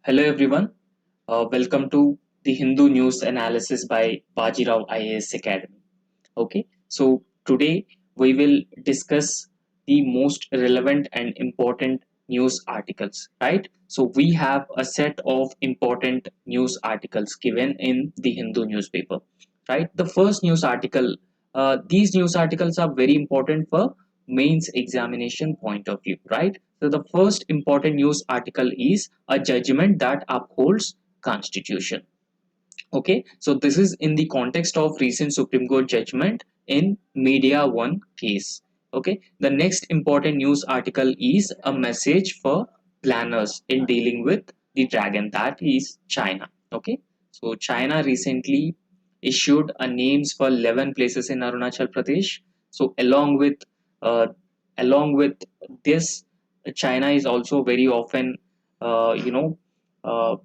Hello everyone, welcome to the Hindu News Analysis by Bajirao IAS Academy. Okay, so today we will discuss the most relevant and important news articles, right? So we have a set of important news articles given in the Hindu newspaper, right? The first news article, these news articles are very important for mains examination point of view, right? So the first important news article is a judgment that upholds constitution. Okay, so this is in the context of recent Supreme Court judgment in Media One case. Okay, the next important news article is a message for planners in dealing with the dragon, that is China. Okay, so China recently issued a names for 11 places in Arunachal Pradesh. So uh, along with this, China is also very often, you know. Uh,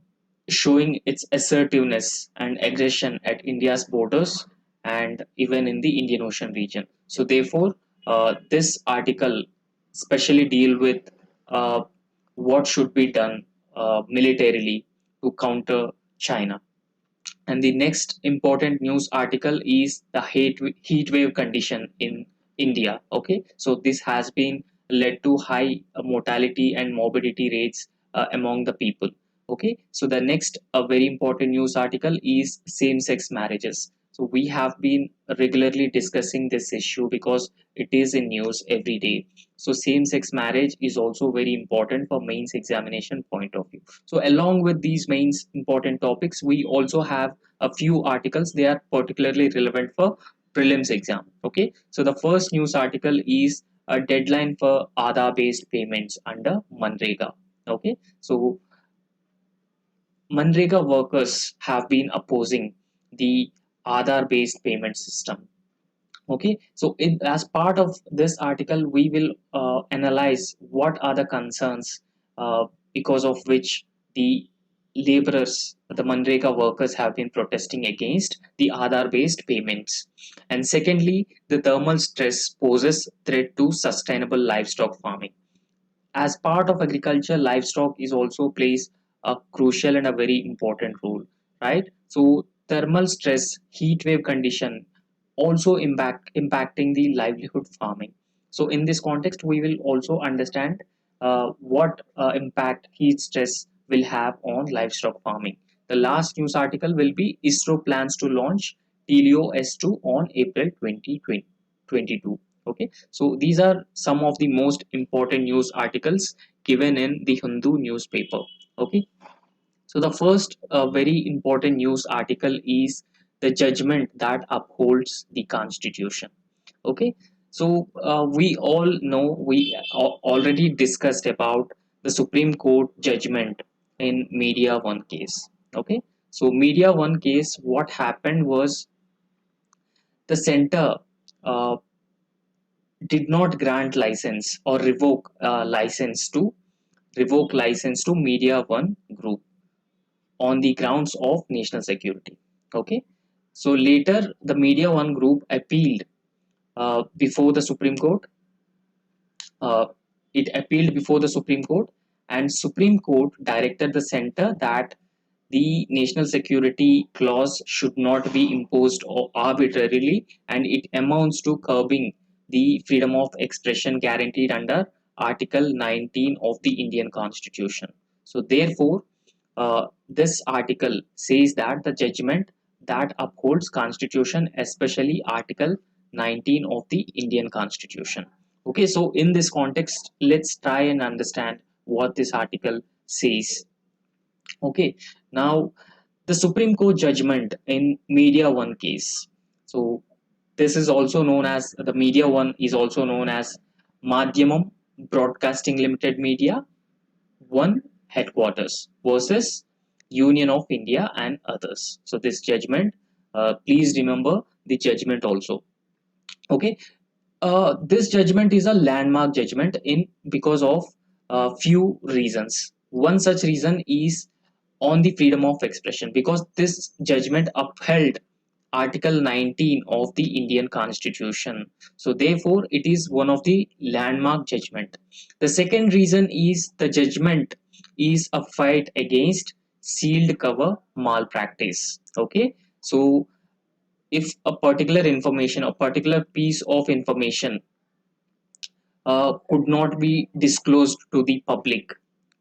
showing its assertiveness and aggression at India's borders and even in the Indian Ocean region. So, therefore, this article especially deal with what should be done militarily to counter China. And the next important news article is the heat wave condition in India. Okay, so this has been led to high mortality and morbidity rates among the people. Okay, so the next very important news article is same-sex marriages. So we have been regularly discussing this issue because it is in news every day. So same-sex marriage is also very important for mains examination point of view. So along with these mains important topics, we also have a few articles. They are particularly relevant for prelims exam. Okay, so the first news article is a deadline for Aadhaar based payments under Manrega. Okay, so Manrega workers have been opposing the Aadhaar based payment system. Okay, so as part of this article we will analyze what are the concerns because of which the laborers, the Manrega workers have been protesting against the Aadhaar based payments. And secondly, the thermal stress poses threat to sustainable livestock farming. As part of agriculture, livestock is also plays a crucial and a very important role, right? So thermal stress, heat wave condition also impacting the livelihood farming. So in this context we will also understand what impact heat stress will have on livestock farming. The last news article will be ISRO plans to launch Telio S2 on April 2022. Okay, so these are some of the most important news articles given in the Hindu newspaper. Okay, so the first very important news article is the judgment that upholds the constitution. Okay, so we all know, we already discussed about the Supreme Court judgment in Media One case. Okay, so Media One case, what happened was the center uh, did not grant license or revoke license to Media One Group on the grounds of national security. Okay, so later the Media One Group appealed before the Supreme Court. Uh, it appealed before the Supreme Court, and Supreme Court directed the center that the national security clause should not be imposed arbitrarily, and it amounts to curbing the freedom of expression guaranteed under Article 19 of the Indian Constitution. So therefore, this article says that the judgment that upholds Constitution, especially Article 19 of the Indian Constitution. Okay, so in this context, let's try and understand what this article says. Okay, now the Supreme Court judgment in Media One case. So this is also known as, the Media One is also known as Madhyamam Broadcasting Limited Media One headquarters versus Union of India and others. So this judgment, please remember the judgment also. Okay, this judgment is a landmark judgment in because of few reasons. One such reason is on the freedom of expression, because this judgment upheld Article 19 of the Indian Constitution. So therefore, it is one of the landmark judgment. The second reason is the judgment is a fight against sealed cover malpractice. Okay, so if a particular information, a particular piece of information could not be disclosed to the public,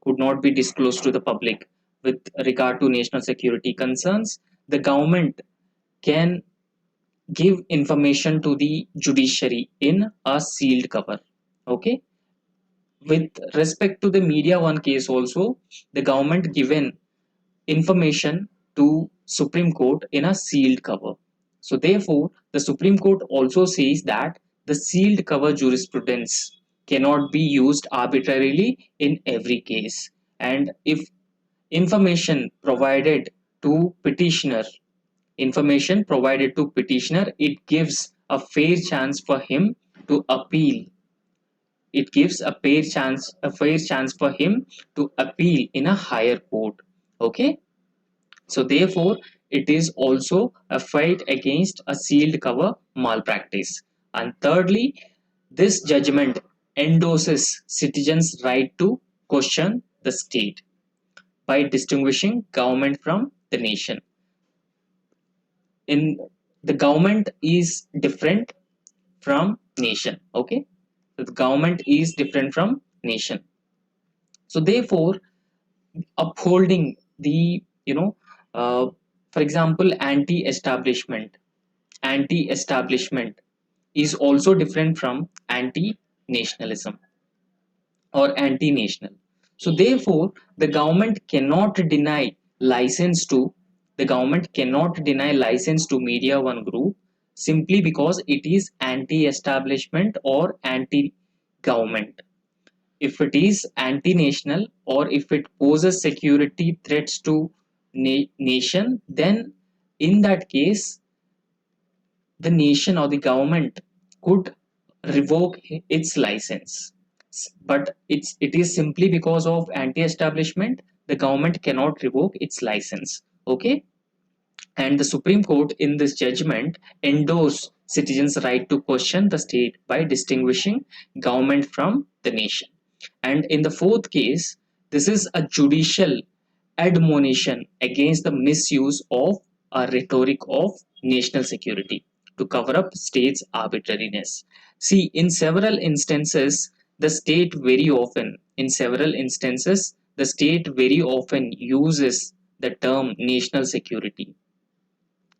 could not be disclosed to the public with regard to national security concerns, the government can give information to the judiciary in a sealed cover. Okay, with respect to the media one case also, the government given information to Supreme Court in a sealed cover. So therefore, the Supreme Court also says that the sealed cover jurisprudence cannot be used arbitrarily in every case. And if information provided to petitioner, information provided to petitioner, it gives a fair chance for him to appeal. It gives a fair chance for him to appeal in a higher court. Okay, so therefore, it is also a fight against a sealed cover malpractice. And thirdly, this judgment endorses citizens' right to question the state by distinguishing government from the nation. In the government is different from nation. Okay, so the government is different from nation. So therefore, upholding the for example, anti-establishment is also different from anti-nationalism or anti-national. So therefore, license to the government cannot deny license to Media One Group simply because it is anti-establishment or anti-government. If it is anti-national or if it poses security threats to nation, then in that case the nation or the government could revoke its license. But it is simply because of anti-establishment the government cannot revoke its license. Okay, and the Supreme Court in this judgment endorsed citizens' right to question the state by distinguishing government from the nation. And in the fourth case, this is a judicial admonition against the misuse of a rhetoric of national security to cover up states' arbitrariness. See, in several instances, the state very often uses the term national security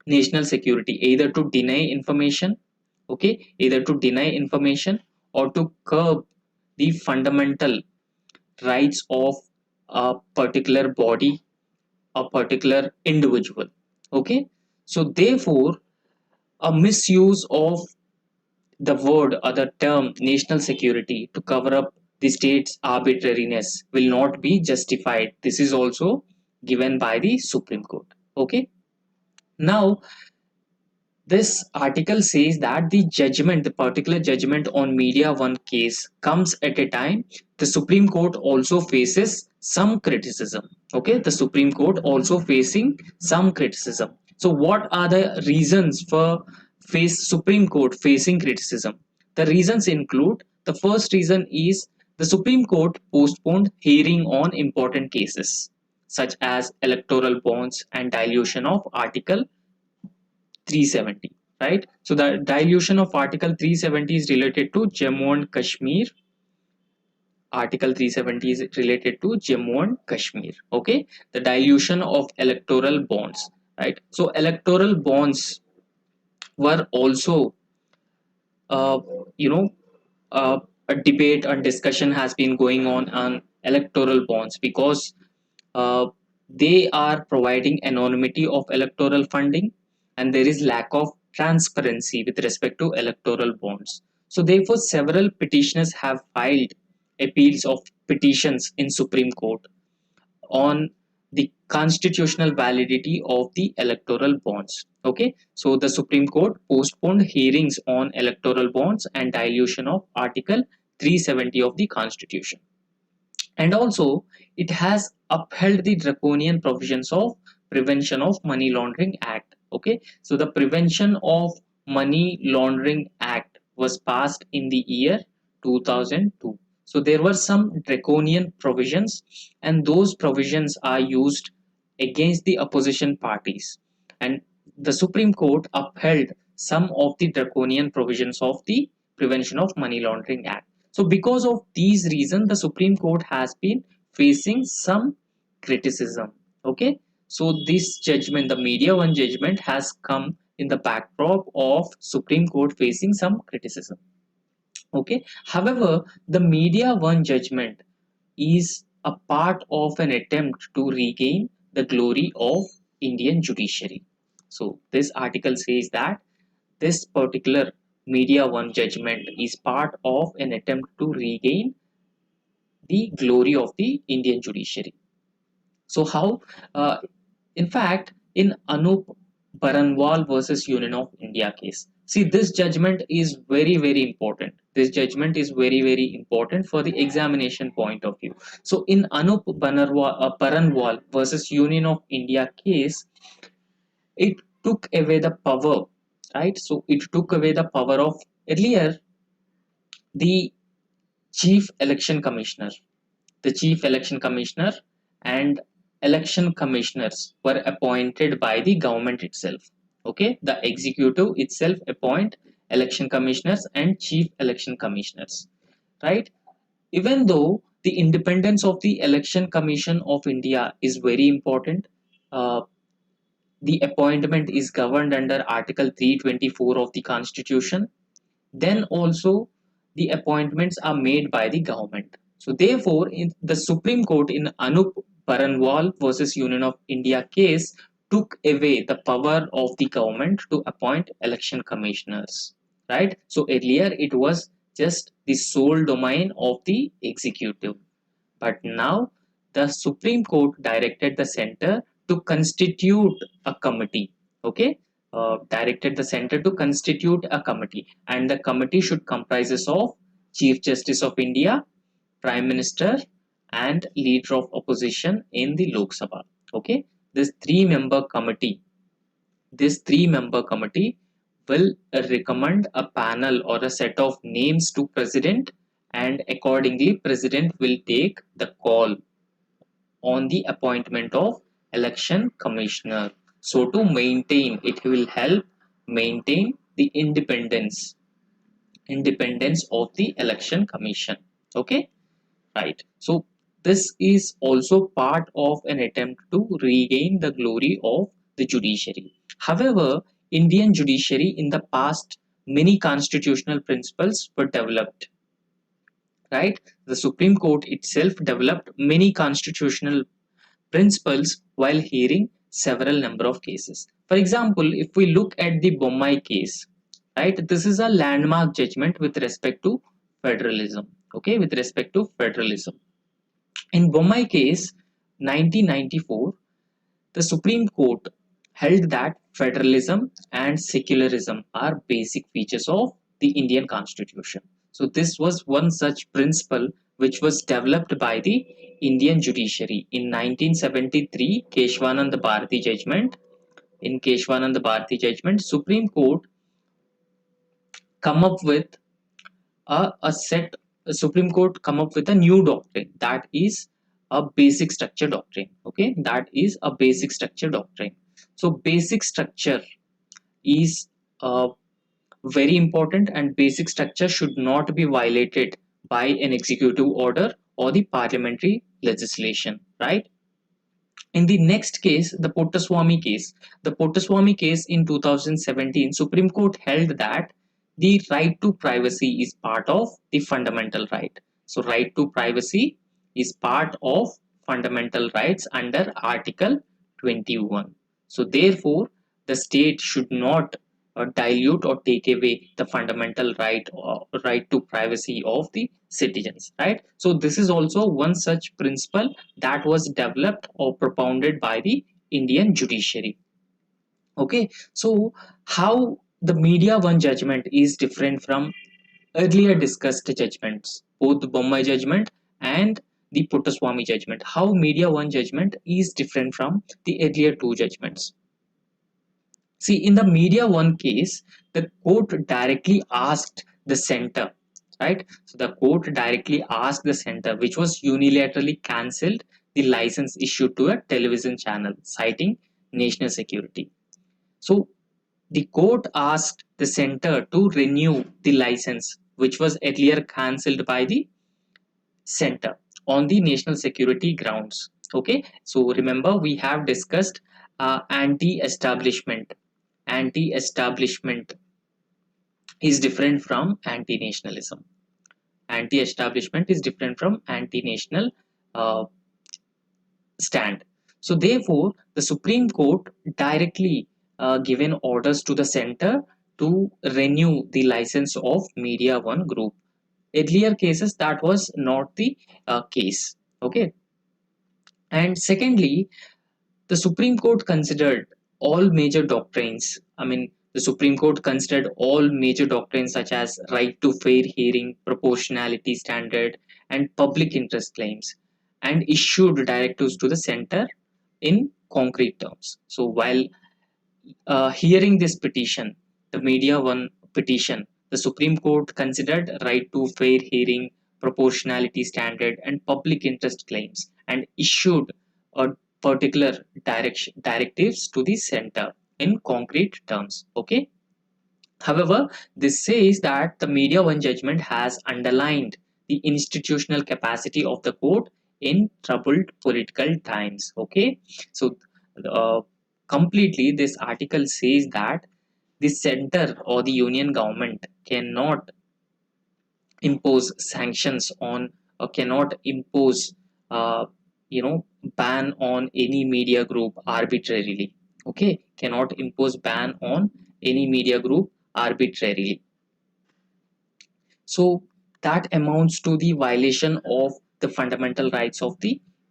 either to deny information, okay, either to deny information or to curb the fundamental rights of a particular body, a particular individual. Okay, so therefore a misuse of the word or the term national security to cover up the state's arbitrariness will not be justified. This is also given by the Supreme Court. Okay, now this article says that the particular judgment on Media One case comes at a time the Supreme Court also faces some criticism. Okay, the Supreme Court also facing some criticism. So, what are the reasons for face Supreme Court facing criticism? The reasons include, the first reason is the Supreme Court postponed hearing on important cases such as electoral bonds and dilution of Article 370, right? So the dilution of Article 370 is related to Jammu and Kashmir. Article 370 is related to Jammu and Kashmir. Okay, the dilution of electoral bonds, right? So electoral bonds were also, uh, you know, a debate and discussion has been going on electoral bonds because uh, they are providing anonymity of electoral funding and there is lack of transparency with respect to electoral bonds. So therefore several petitioners have filed appeals of petitions in Supreme Court on the constitutional validity of the electoral bonds. Okay, so the Supreme Court postponed hearings on electoral bonds and dilution of Article 370 of the Constitution. And also, it has upheld the draconian provisions of Prevention of Money Laundering Act. Okay, so the Prevention of Money Laundering Act was passed in the year 2002. So there were some draconian provisions, and those provisions are used against the opposition parties. And the Supreme Court upheld some of the draconian provisions of the Prevention of Money Laundering Act. So because of these reasons, the Supreme Court has been facing some criticism. Okay, so this judgment, the Media One judgment, has come in the backdrop of Supreme Court facing some criticism. Okay, however, the Media One judgment is a part of an attempt to regain the glory of Indian judiciary. So this article says that this particular Media One judgment is part of an attempt to regain the glory of the Indian judiciary. So how? In fact, in Anup Baranwal versus Union of India case, see, this judgment is very important. This judgment is very important for the examination point of view. So in Anup Baranwal versus Union of India case, it took away the power, right? So it took away the power of earlier the chief election commissioner. The chief election commissioner and election commissioners were appointed by the government itself. Okay, the executive itself appoint election commissioners and chief election commissioners, right? Even though the independence of the Election Commission of India is very important, uh, the appointment is governed under Article 324 of the Constitution, then also the appointments are made by the government. So therefore, in the Supreme Court in Anup Baranwal versus Union of India case took away the power of the government to appoint election commissioners. Right? So earlier it was just the sole domain of the executive. But now the Supreme Court directed the center to constitute a committee. Okay, directed the center to constitute a committee, and the committee should comprises of Chief Justice of India, Prime Minister, and Leader of Opposition in the Lok Sabha. Okay, this three-member committee will recommend a panel or a set of names to President, and accordingly President will take the call on the appointment of election commissioner. So to maintain, it will help maintain the independence of the election commission. Okay, right. So this is also part of an attempt to regain the glory of the judiciary. However, Indian judiciary in the past, many constitutional principles were developed, right? The Supreme Court itself developed many constitutional principles while hearing several number of cases. For example, if we look at the Bommai case, right, this is a landmark judgment with respect to federalism. Okay, with respect to federalism. In Bommai case, 1994, the Supreme Court held that federalism and secularism are basic features of the Indian Constitution. So this was one such principle which was developed by the Indian judiciary in 1973 Keshwanand Bharati judgment. In Keshwanand Bharati judgment, Supreme Court come up with a set Supreme Court come up with a new doctrine, that is a basic structure doctrine. Okay, that is a basic structure doctrine. So basic structure is very important, and basic structure should not be violated by an executive order or the parliamentary legislation, right? In the next case, the Pottaswamy case in 2017, Supreme Court held that the right to privacy is part of the fundamental right. So, right to privacy is part of fundamental rights under Article 21. So, therefore, the state should not dilute or take away the fundamental right to privacy of the citizens, right? So, this is also one such principle that was developed or propounded by the Indian judiciary. Okay, so how the Media One judgment is different from earlier discussed judgments, both the Bommai judgment and the Puttaswamy judgment. How Media One judgment is different from the earlier two judgments. See, in the Media One case, the court directly asked the center, right? So the court directly asked the center, which was unilaterally cancelled the license issued to a television channel, citing national security. So the court asked the center to renew the license, which was earlier cancelled by the center on the national security grounds. Okay, so remember we have discussed anti-establishment. Anti-establishment is different from anti-nationalism. Anti-establishment is different from anti-national uh, stand. So therefore, the Supreme Court directly given orders to the center to renew the license of Media One Group. Earlier cases that was not the case. Okay, and secondly, the Supreme Court considered all major doctrines. I mean, the Supreme Court considered all major doctrines such as right to fair hearing, proportionality standard, and public interest claims, and issued directives to the center in concrete terms. So while hearing this petition, the Media One petition, the Supreme Court considered right to fair hearing, proportionality standard, and public interest claims, and issued a particular directives to the center in concrete terms. Okay. However, this says that the Media One judgment has underlined the institutional capacity of the court in troubled political times. Okay, so uh, completely this article says that the center or the union government cannot impose sanctions on or cannot impose uh, ban on any media group arbitrarily. Okay, cannot impose ban on any media group arbitrarily. So that amounts to the violation of the fundamental rights of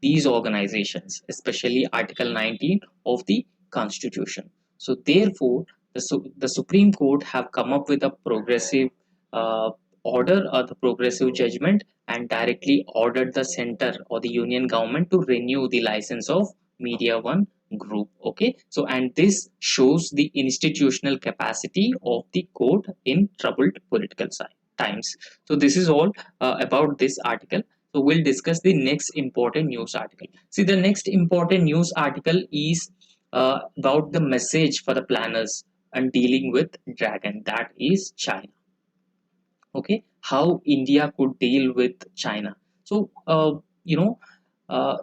these organizations, especially Article 19 of the Constitution. So therefore, the Supreme Court have come up with a progressive uh, order or the progressive judgment and directly ordered the center or the union government to renew the license of Media One Group. Okay, so and this shows the institutional capacity of the court in troubled political times. So this is all about this article. So we'll discuss the next important news article. See, the next important news article is about the message for the planners and dealing with dragon, that is China. Okay, how India could deal with China. So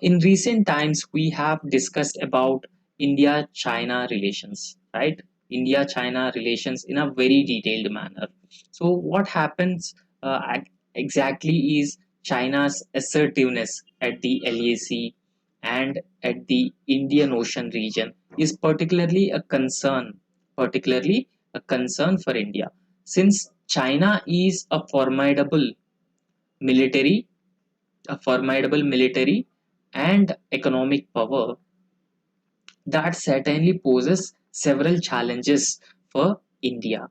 in recent times we have discussed about India China relations, right? India China relations in a very detailed manner. So what happens exactly is China's assertiveness at the LAC and at the Indian Ocean region is particularly a concern for India, since China is military, a formidable military and economic power that certainly poses several challenges for India.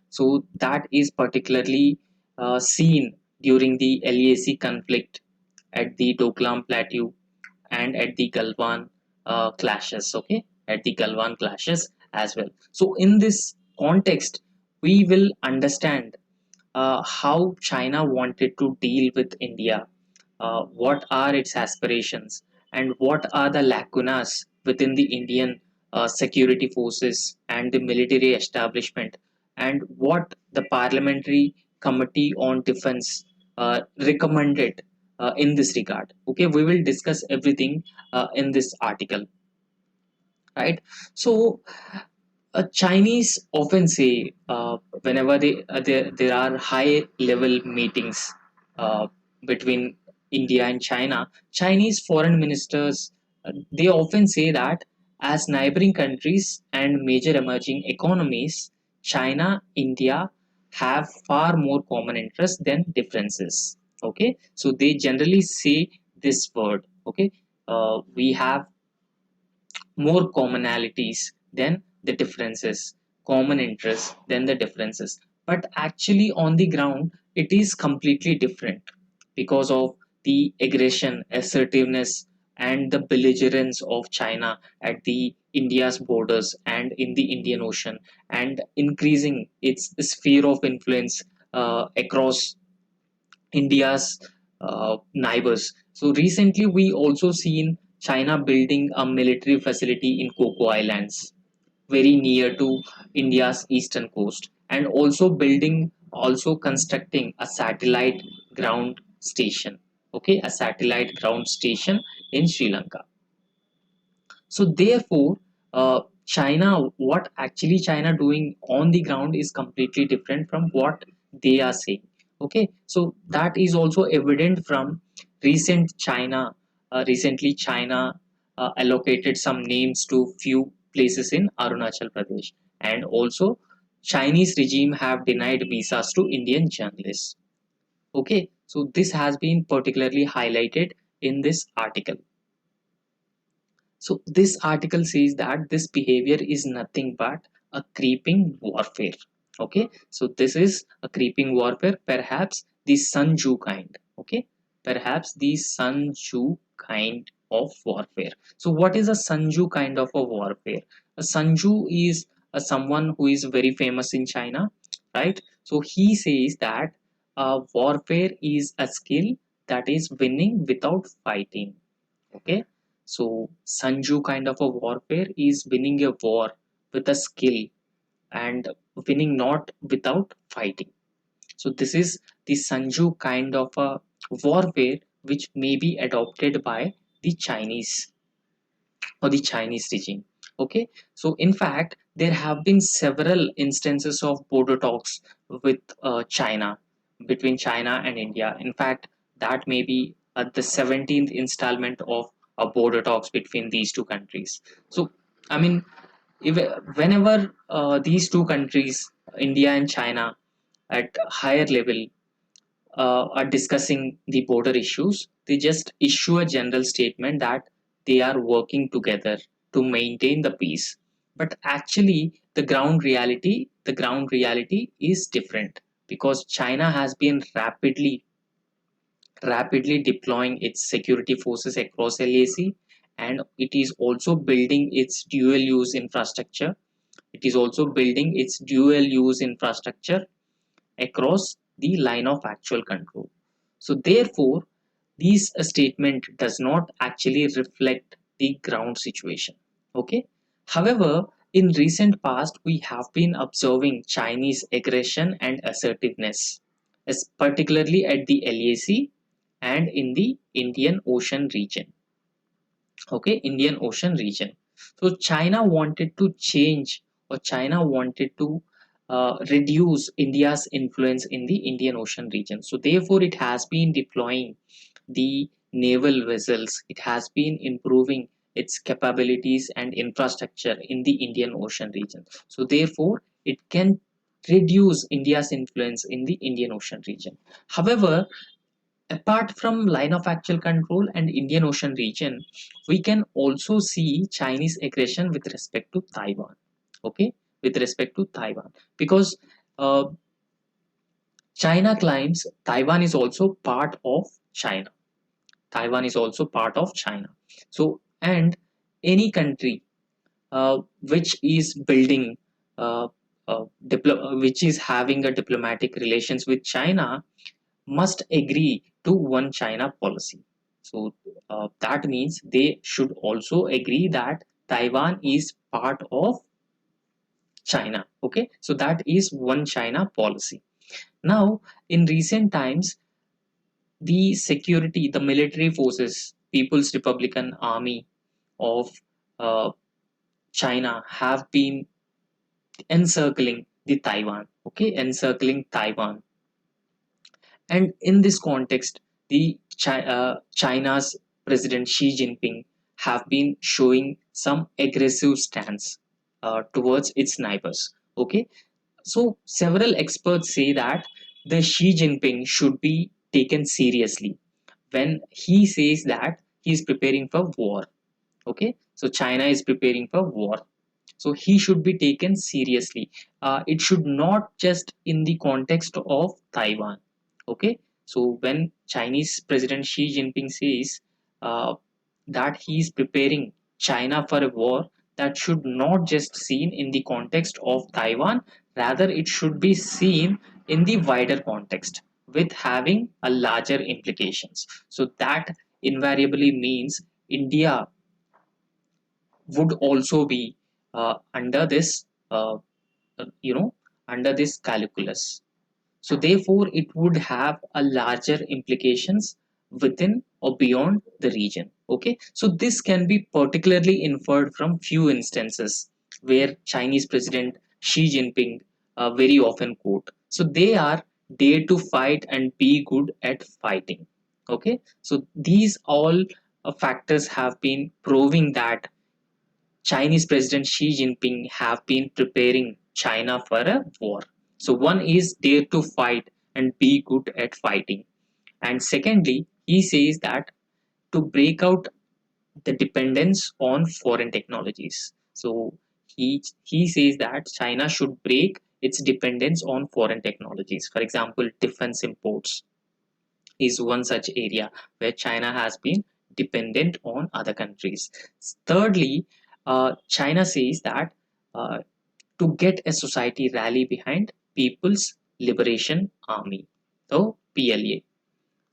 So that is particularly seen during the LAC conflict at the Doklam Plateau and at the Galwan clashes. Okay, at the Galwan clashes as well. So in this context, we will understand how China wanted to deal with India, what are its aspirations, and what are the lacunas within the Indian security forces and the military establishment, and what the Parliamentary Committee on Defense recommended in this regard. Okay, we will discuss everything in this article, right? So Chinese often say whenever there are high level meetings between India and China, Chinese foreign ministers they often say that as neighboring countries and major emerging economies, China, India have far more common interests than differences. Okay, so they generally say this word. Okay, we have more commonalities than the differences, common interests than the differences. But actually, on the ground, it is completely different because of the aggression, assertiveness, and the belligerence of China at the India's borders and in the Indian Ocean, and increasing its sphere of influence across India's neighbors. So recently, we also seen China building a military facility in Coco Islands, very near to India's eastern coast, and also constructing a satellite ground station. Okay, a satellite ground station in Sri Lanka. So therefore, China, what actually China doing on the ground is completely different from what they are saying. Okay, so that is also evident from recently China allocated some names to few places in Arunachal Pradesh, and also Chinese regime have denied visas to Indian journalists. Okay, so this has been particularly highlighted in this article. So this article says that this behavior is nothing but a creeping warfare. Okay, so this is a creeping warfare, perhaps the Sanju kind. Okay, perhaps the Sanju kind of warfare. So what is a Sanju kind of a warfare? A Sanju is someone who is very famous in China, right? So he says that warfare is a skill that is winning without fighting. Okay, so Sanju kind of a warfare is winning a war with a skill and winning not without fighting. So this is the Sanju kind of a warfare which may be adopted by the Chinese or the Chinese regime. Okay, so in fact, there have been several instances of border talks with China, between China and India. In fact, that may be the 17th installment of border talks between these two countries. So, I mean, if, whenever these two countries, India and China, at higher level are discussing the border issues, they just issue a general statement that they are working together to maintain the peace. But actually, the ground reality is different, because China has been rapidly deploying its security forces across LAC, and it is also building its dual use infrastructure. It is also building its dual use infrastructure across the line of actual control. So therefore, this statement does not actually reflect the ground situation. Okay. However, in recent past, we have been observing Chinese aggression and assertiveness, as particularly at the LAC and in the Indian Ocean region. Okay, Indian Ocean region. So China wanted to change, or China wanted to reduce India's influence in the Indian Ocean region. So therefore, it has been deploying the naval vessels. It has been improving its capabilities and infrastructure in the Indian Ocean region. So therefore, it can reduce India's influence in the Indian Ocean region. However, apart from line of actual control and Indian Ocean region, we can also see Chinese aggression with respect to Taiwan. Okay, with respect to Taiwan, because uh, China claims Taiwan is also part of China. Taiwan is also part of China. So, and any country which is building, which is having a diplomatic relations with China, must agree to one China policy. So that means they should also agree that Taiwan is part of China. Okay, so that is one China policy. Now, in recent times, the military forces, People's Republican Army of uh, China have been encircling the Taiwan. Okay, encircling Taiwan. And in this context, China's President Xi Jinping have been showing some aggressive stance towards its neighbors. Okay, so several experts say that the Xi Jinping should be taken seriously when he says that he is preparing for war. Okay, so China is preparing for war, so he should be taken seriously. It should not just in the context of Taiwan. Okay, so when Chinese President Xi Jinping says, uh, that he is preparing China for a war that should not just seen in the context of Taiwan, rather it should be seen in the wider context with having a larger implications. So that invariably means India would also be under this you know under this calculus. So therefore, it would have a larger implications within or beyond the region. Okay, so this can be particularly inferred from few instances where Chinese President Xi Jinping very often quote. So they are dare to fight and be good at fighting. Okay, so these all factors have been proving that Chinese President Xi Jinping have been preparing China for a war. So one is dare to fight and be good at fighting. And secondly, he says that to break out the dependence on foreign technologies. So he says that China should break its dependence on foreign technologies. For example, defense imports is one such area where China has been dependent on other countries. Thirdly, China says that uh, to get a society rally behind People's Liberation Army, so PLA.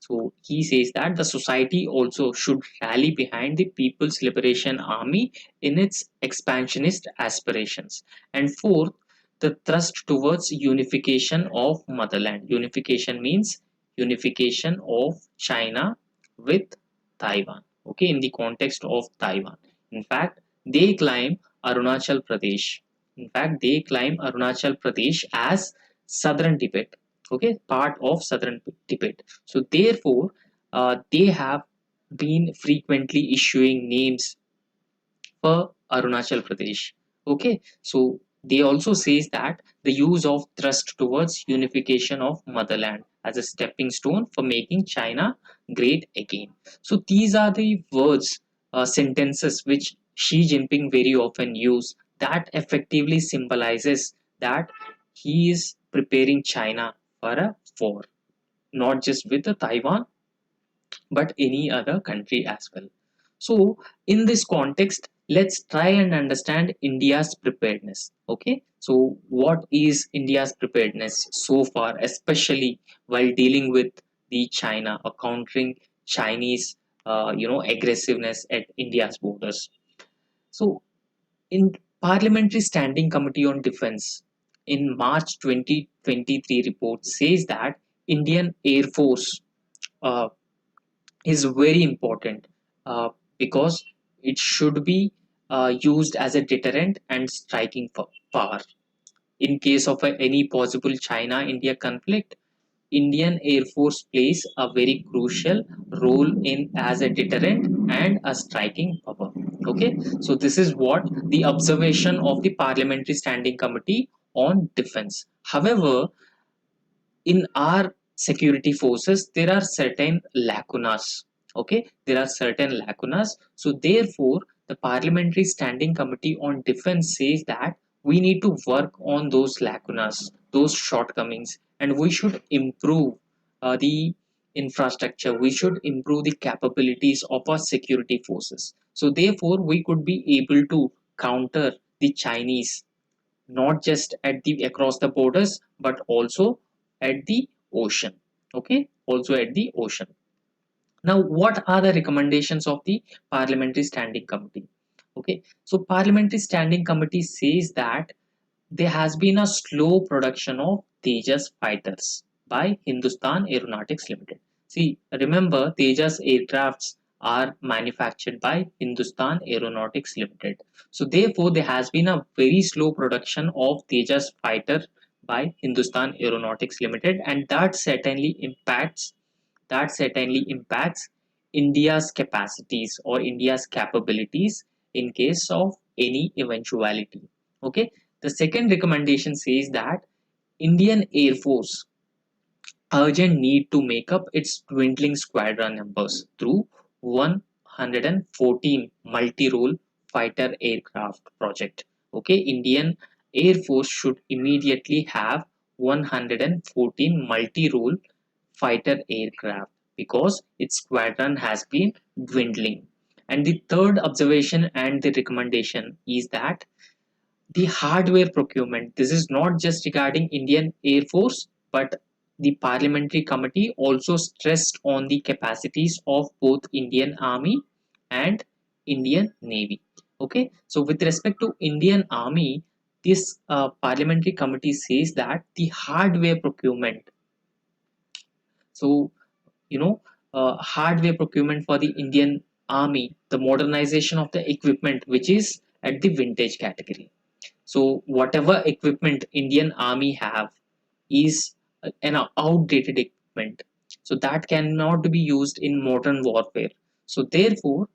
So he says that the society also should rally behind the People's Liberation Army in its expansionist aspirations. And fourth, the thrust towards unification of motherland. Unification means unification of China with Taiwan. Okay, in the context of Taiwan. In fact, they claim Arunachal Pradesh. In fact, they claim Arunachal Pradesh as southern Tibet. Okay, part of southern Tibet. So therefore, they have been frequently issuing names for Arunachal Pradesh. Okay, so they also says that the use of thrust towards unification of motherland as a stepping stone for making China great again. So these are the words, sentences which Xi Jinping very often use that effectively symbolizes that he is preparing China for a war, not just with the Taiwan but any other country as well. So, in this context, let's try and understand India's preparedness. Okay, so what is India's preparedness so far, especially while dealing with the China or countering Chinese, aggressiveness at India's borders? So, in Parliamentary Standing Committee on Defense in March 2023 report says that Indian Air Force uh, is very important uh, because it should be used as a deterrent and striking power. In case of any possible China India conflict, Indian Air Force plays a very crucial role in as a deterrent and a striking power. Okay, so this is what the observation of the Parliamentary Standing Committee on Defense. However, in our security forces there are certain lacunas. Okay, there are certain lacunas. So therefore the Parliamentary Standing Committee on Defense says that we need to work on those lacunas, those shortcomings, and we should improve the infrastructure, we should improve the capabilities of our security forces, so therefore we could be able to counter the Chinese, not just at the across the borders but also at the ocean. Okay, also at the ocean. Now what are the recommendations of the Parliamentary Standing Committee? Okay, so Parliamentary Standing Committee says that there has been a slow production of Tejas fighters by Hindustan Aeronautics Limited. See, remember Tejas aircrafts are manufactured by Hindustan Aeronautics Limited. So therefore, there has been a very slow production of Tejas fighter by Hindustan Aeronautics Limited, and that certainly impacts India's capacities or India's capabilities in case of any eventuality. Okay, the second recommendation says that Indian Air Force urgent need to make up its dwindling squadron numbers through 114 multi-role fighter aircraft project. Okay, Indian Air Force should immediately have 114 multi-role fighter aircraft because its squadron has been dwindling. And the third observation and the recommendation is that the hardware procurement, this is not just regarding Indian Air Force, but the parliamentary committee also stressed on the capacities of both Indian Army and Indian Navy. Okay, so with respect to Indian Army, this parliamentary committee says that the hardware procurement, so you know hardware procurement for the Indian Army, the modernization of the equipment which is at the vintage category. So whatever equipment Indian Army have is an outdated equipment. So that cannot be used in modern warfare. So therefore,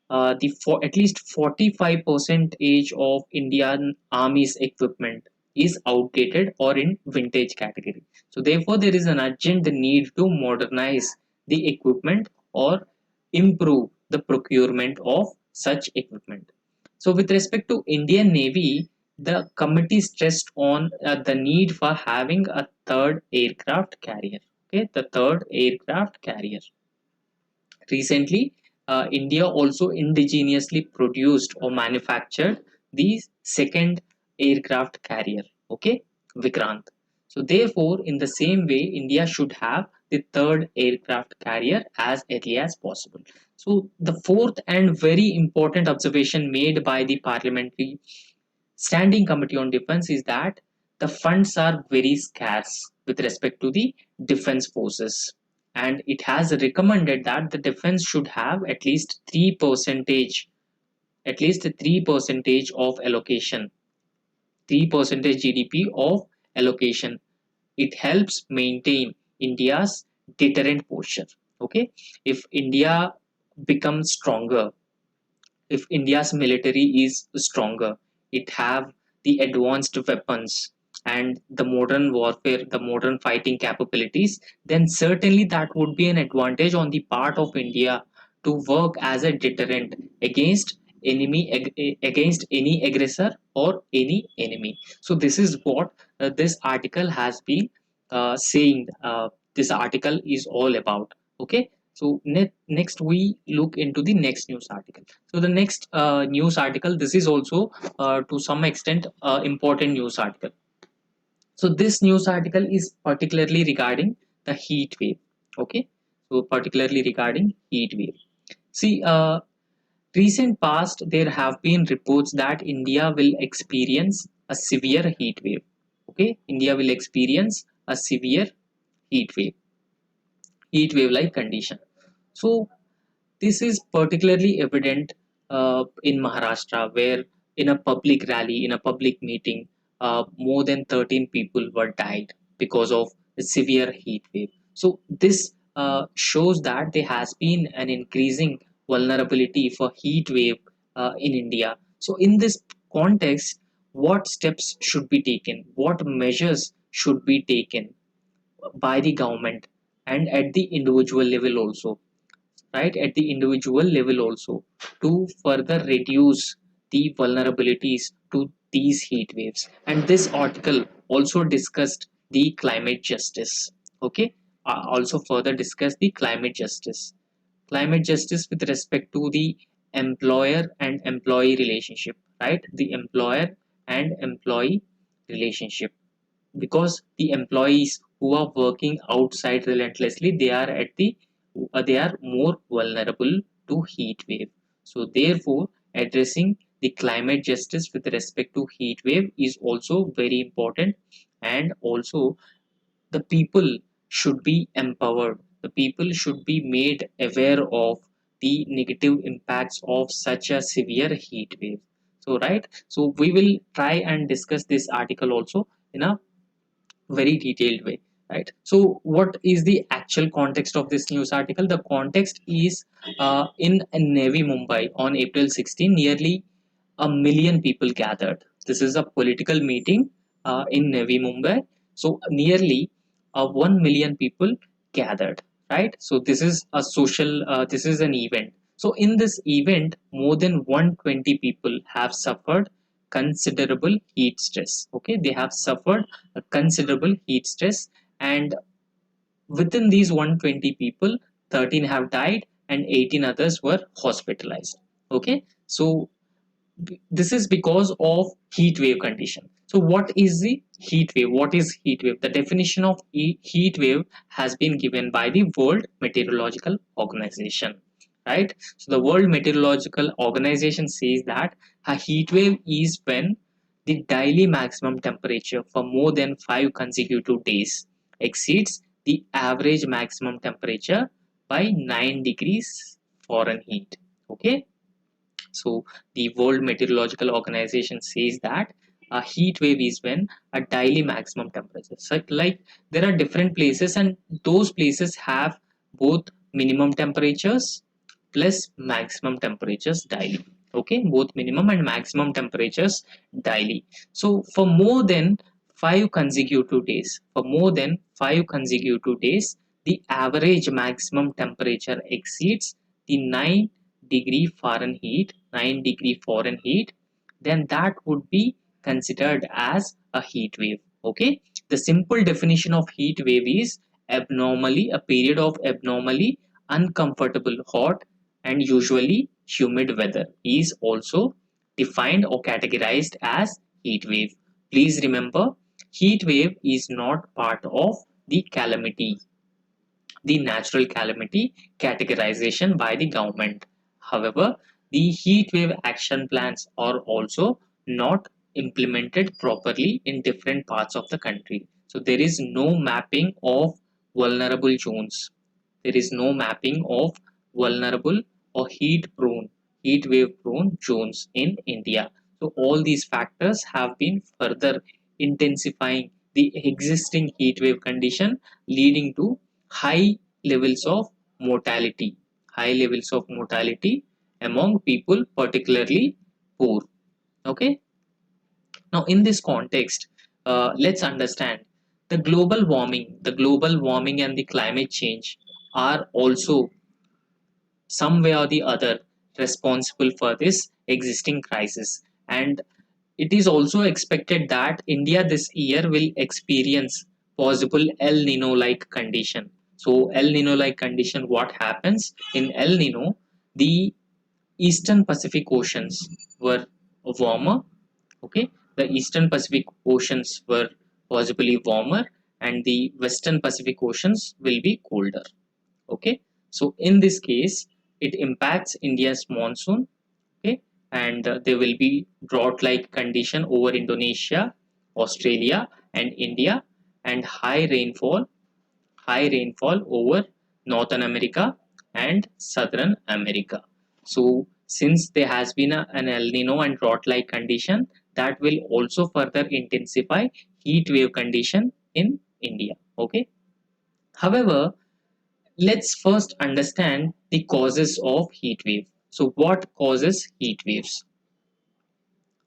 the for at least 45% of Indian Army's equipment is outdated or in vintage category. So therefore, there is an urgent need to modernize the equipment or improve the procurement of such equipment. So with respect to Indian Navy, the committee stressed on the need for having a third aircraft carrier. Okay, the third aircraft carrier. Recently, India also indigenously produced or manufactured the second aircraft carrier, okay, Vikrant. So therefore, in the same way, India should have the third aircraft carrier as early as possible. So the fourth and very important observation made by the Parliamentary Standing Committee on Defense is that the funds are very scarce with respect to the defense forces, and it has recommended that the defense should have at least 3% of allocation, 3% GDP of allocation. It helps maintain India's deterrent posture. Okay, if India becomes stronger, if India's military is stronger, it have the advanced weapons and the modern warfare, the modern fighting capabilities, then certainly that would be an advantage on the part of India to work as a deterrent against against any aggressor or any enemy. So this is what this article has been saying. This article is all about. Okay, so next we look into the next news article. So the next news article, this is also to some extent important news article. So this news article is particularly regarding the heat wave. Okay, so particularly regarding heat wave. See, recent past there have been reports that India will experience a severe heat wave. Okay, India will experience a severe heat wave like condition. So this is particularly evident in Maharashtra, where in a public rally, in a public meeting, more than 13 people were died because of the severe heat wave. So this shows that there has been an increasing vulnerability for heat wave in India. So in this context, what steps should be taken? What measures should be taken by the government and at the individual level also, right, at the individual level also, to further reduce the vulnerabilities to these heat waves? And this article also discussed the climate justice. Okay, also further discuss the climate justice with respect to the employer and employee relationship, right, the employer and employee relationship, because the employees who are working outside relentlessly, they are at the they are more vulnerable to heat wave. So therefore, addressing the climate justice with respect to heat wave is also very important. And also, the people should be empowered, the people should be made aware of the negative impacts of such a severe heat wave. So right, so we will try and discuss this article also in a very detailed way, right? So what is the actual context of this news article? The context is in Navy Mumbai on April 16, nearly a million people gathered. This is a political meeting in Navy Mumbai. So nearly 1 million people gathered, right? So this is a social, this is an event. So in this event, more than 120 people have suffered considerable heat stress. Okay, they have suffered a considerable heat stress, and within these 120 people, 13 have died and 18 others were hospitalized. Okay, so this is because of heat wave condition. So what is the heat wave? What is heat wave? The definition of heat wave has been given by the World Meteorological Organization, right? So the World Meteorological Organization says that a heat wave is when the daily maximum temperature for more than 5 consecutive days exceeds the average maximum temperature by 9 degrees Fahrenheit. Okay, so the World Meteorological Organization says that a heat wave is when a daily maximum temperature. So like there are different places and those places have both minimum temperatures plus maximum temperatures daily. Okay, both minimum and maximum temperatures daily. So for more than 5 consecutive days, the average maximum temperature exceeds the 9 degree Fahrenheit, then that would be considered as a heat wave. Okay, the simple definition of heat wave is abnormally a period of abnormally uncomfortable hot and usually humid weather is also defined or categorized as heat wave. Please remember, heat wave is not part of the calamity, the natural calamity categorization by the government. However, the heat wave action plans are also not implemented properly in different parts of the country. So there is no mapping of vulnerable zones. There is no mapping of vulnerable or heat wave prone zones in India. So all these factors have been further intensifying the existing heat wave condition, leading to high levels of mortality, high levels of mortality among people, particularly poor. Okay, now in this context, let's understand the global warming and the climate change are also some way or the other responsible for this existing crisis, and it is also expected that India this year will experience possible El Nino like condition. So El Nino like condition, what happens in El Nino? The eastern Pacific oceans were warmer. Okay, the eastern Pacific oceans were possibly warmer, and the western Pacific oceans will be colder. Okay, so in this case, it impacts India's monsoon. Okay, and there will be drought like condition over Indonesia, Australia and India, and high rainfall over Northern America and Southern America. So since there has been an El Nino and drought like condition, that will also further intensify heat wave condition in India. Okay, however, let's first understand the causes of heat wave. So what causes heat waves?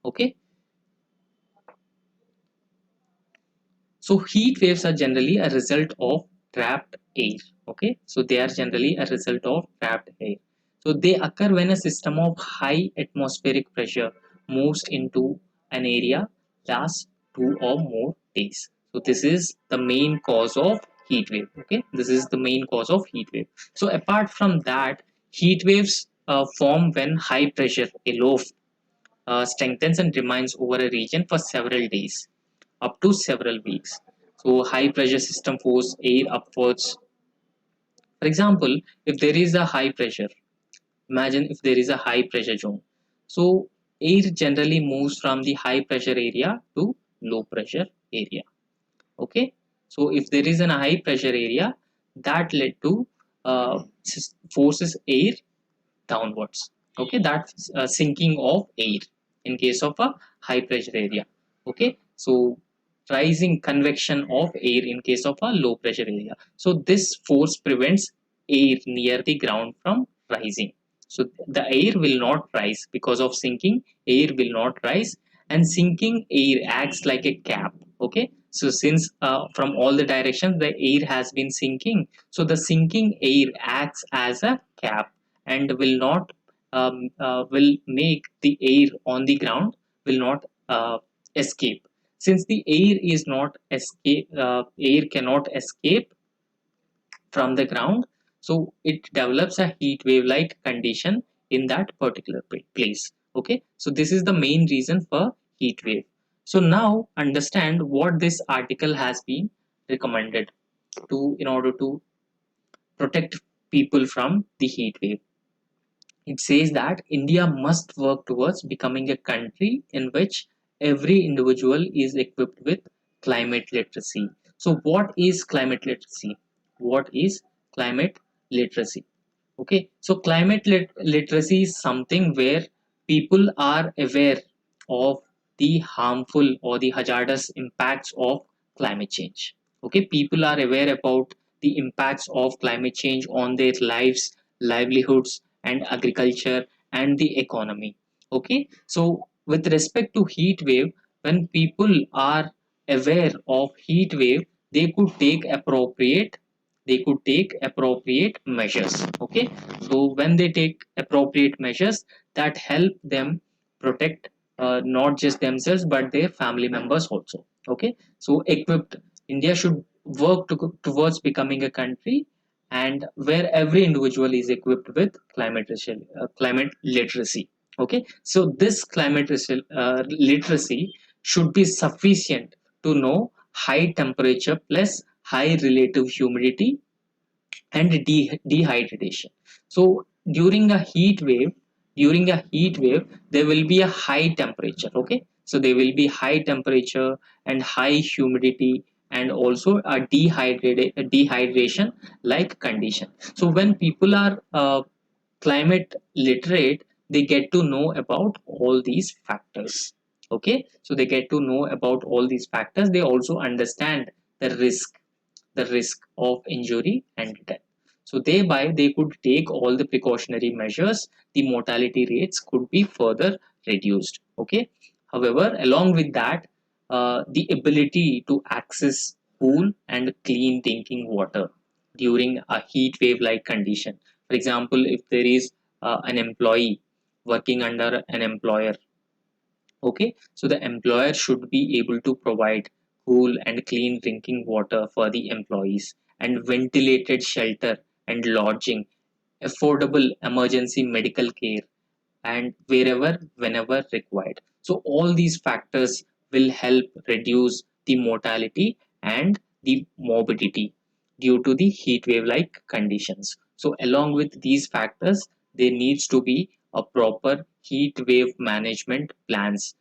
Okay, so heat waves are generally a result of trapped air. Okay, so they are generally a result of trapped air. So they occur when a system of high atmospheric pressure moves into an area, lasts 2 or more days. So this is the main cause of heat wave. Okay, this is the main cause of heat wave. So apart from that, heat waves form when high pressure aloft strengthens and remains over a region for several days, up to several weeks. So high pressure system force air upwards. For example, if there is a high pressure, imagine if there is a high pressure zone. So air generally moves from the high pressure area to low pressure area. Okay. So if there is a high pressure area, that led to forces air downwards. Okay, that's sinking of air in case of a high pressure area. Okay, so rising convection of air in case of a low pressure area. So this force prevents air near the ground from rising. So the air will not rise because of sinking. Air will not rise, and sinking air acts like a cap. Okay, so since from all the directions the air has been sinking, so the sinking air acts as a cap and will make the air on the ground will not escape. Since the air cannot escape from the ground, so it develops a heat wave like condition in that particular place. Okay, so this is the main reason for heat wave. So now understand what this article has been recommended to in order to protect people from the heat wave. It says that India must work towards becoming a country in which every individual is equipped with climate literacy. So, what is climate literacy? What is climate literacy? Okay, so climate literacy is something where people are aware of the harmful or the hazardous impacts of climate change. Okay, people are aware about the impacts of climate change on their lives, livelihoods, and agriculture and the economy. Okay, so with respect to heat wave, when people are aware of heat wave, they could take appropriate measures. Okay, so when they take appropriate measures, that help them protect not just themselves but their family members also. Okay, so equipped India should work towards becoming a country and where every individual is equipped with climate literacy. Okay, so this literacy should be sufficient to know high temperature plus high relative humidity and dehydration. So during a heat wave there will be a high temperature. Okay, so there will be high temperature and high humidity and also a dehydration like condition. So when people are climate literate, they get to know about all these factors. Okay, so they get to know about all these factors. They also understand the risk of injury and death. So thereby they could take all the precautionary measures, the mortality rates could be further reduced. Okay. However, along with that, the ability to access cool and clean drinking water during a heat wave like condition. For example, if there is an employee working under an employer. Okay, so the employer should be able to provide cool and clean drinking water for the employees and ventilated shelter and lodging, affordable emergency medical care, and wherever, whenever required. So, all these factors will help reduce the mortality and the morbidity due to the heat wave like conditions. So, along with these factors, there needs to be a proper heat wave management plans,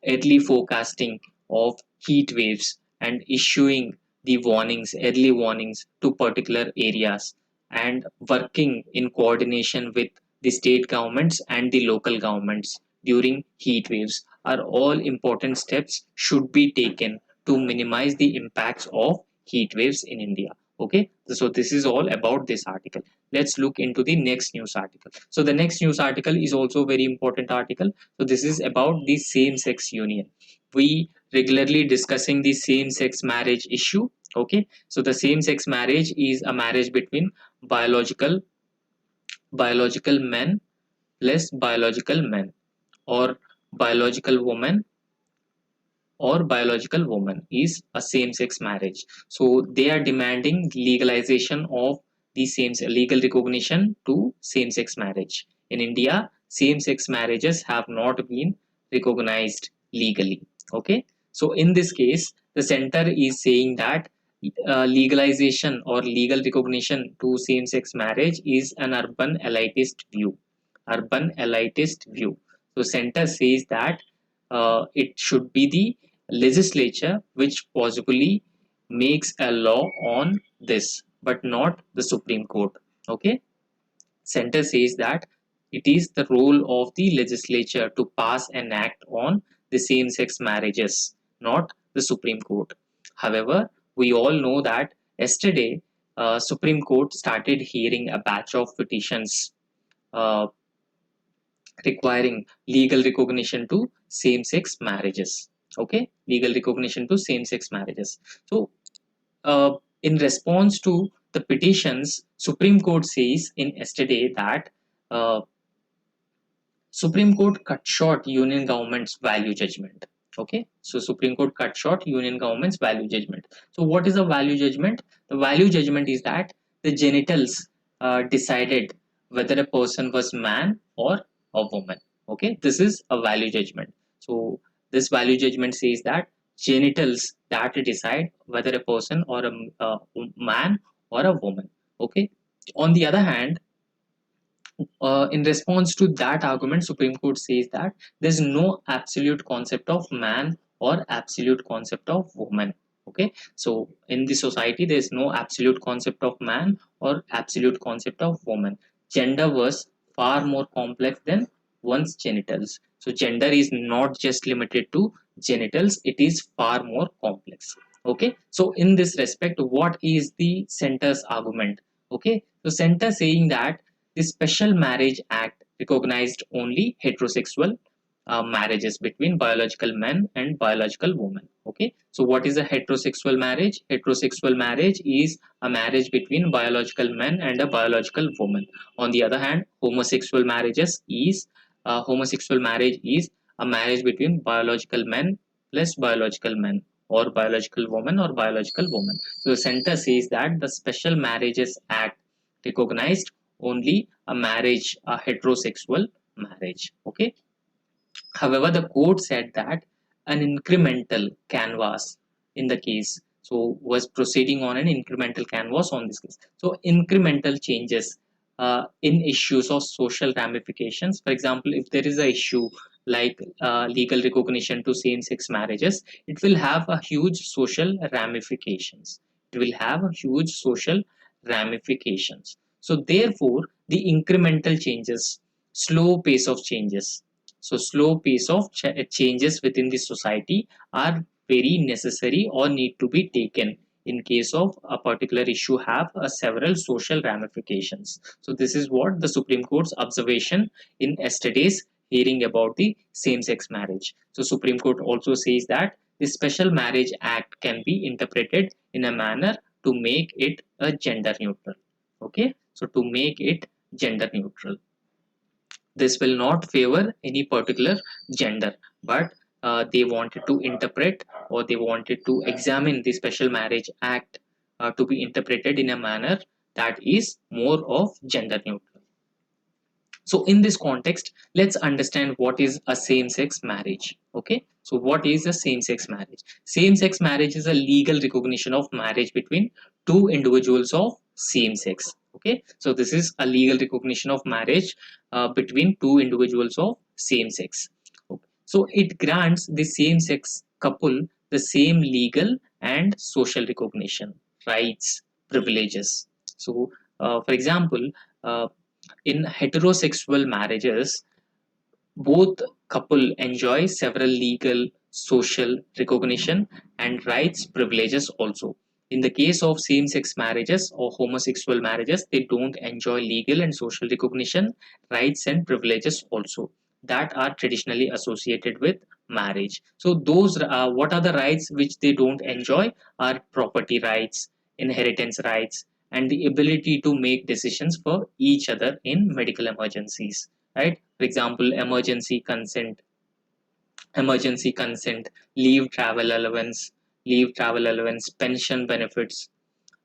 early forecasting of heat waves, and issuing the early warnings to particular areas, and working in coordination with the state governments and the local governments during heat waves are all important steps should be taken to minimize the impacts of heat waves in India. Okay, so this is all about this article. Let's look into the next news article. So the next news article is also very important article. So this is about the same sex union. We regularly discussing the same sex marriage issue. Okay, so the same sex marriage is a marriage between biological men plus biological men, or biological woman biological woman is a same-sex marriage. So they are demanding legalization of the same legal recognition to same-sex marriage. In India, same-sex marriages have not been recognized legally. Okay, so in this case, the center is saying that legalization or legal recognition to same-sex marriage is an urban elitist view. Urban elitist view. So center says that it should be the legislature which possibly makes a law on this, but not the Supreme Court. Okay, center says that it is the role of the legislature to pass an act on the same-sex marriages, not the Supreme Court. However, we all know that yesterday Supreme Court started hearing a batch of petitions uh, requiring legal recognition to same-sex marriages. Okay, legal recognition to same-sex marriages. So uh, in response to the petitions, Supreme Court says in yesterday that uh, Supreme Court cut short union government's value judgment. Okay, so Supreme Court cut short union government's value judgment. So what is a value judgment? The value judgment is that the genitals decided whether a person was man or a woman. Okay, this is a value judgment. So this value judgment says that genitals that decide whether a person or a man or a woman. Okay. On the other hand, in response to that argument, Supreme Court says that there's no absolute concept of man or absolute concept of woman. Okay, so in the society, there's no absolute concept of man or absolute concept of woman. Gender was far more complex than one's genitals. So gender is not just limited to genitals; it is far more complex. Okay, so in this respect, what is the center's argument? Okay, so center saying that the Special Marriage Act recognized only heterosexual marriages between biological men and biological women. Okay, so what is a heterosexual marriage? Heterosexual marriage is a marriage between biological men and a biological woman. On the other hand, homosexual marriage is a marriage between biological men plus biological men, or biological woman or biological woman. So the center says that the Special Marriages Act recognized only a heterosexual marriage. Okay. However, the court said that an incremental canvas in the case, so was proceeding on an incremental canvas on this case. So incremental changes in issues of social ramifications. For example, if there is a issue like legal recognition to same-sex marriages, it will have a huge social ramifications. It will have a huge social ramifications. So therefore, the incremental changes, slow pace of changes, so slow pace of changes within the society are very necessary or need to be taken in case of a particular issue have several social ramifications. So this is what the Supreme Court's observation in yesterday's hearing about the same-sex marriage. So Supreme Court also says that the Special Marriage Act can be interpreted in a manner to make it a gender neutral. Okay, so to make it gender neutral, this will not favor any particular gender, but they wanted to interpret, or they wanted to examine the Special Marriage Act to be interpreted in a manner that is more of gender neutral. So in this context, let's understand what is a same-sex marriage. Okay, so what is a same-sex marriage? Same-sex marriage is a legal recognition of marriage between two individuals of same sex. Okay, so this is a legal recognition of marriage between two individuals of same sex. Okay. So it grants the same-sex couple the same legal and social recognition, rights, privileges. So, for example, uh, in heterosexual marriages, both couple enjoy several legal, social recognition and rights privileges also. In the case of same-sex marriages or homosexual marriages, they don't enjoy legal and social recognition, rights and privileges also that are traditionally associated with marriage. So those what are the rights which they don't enjoy are property rights, inheritance rights, and the ability to make decisions for each other in medical emergencies, right? For example, emergency consent, leave travel allowance, pension benefits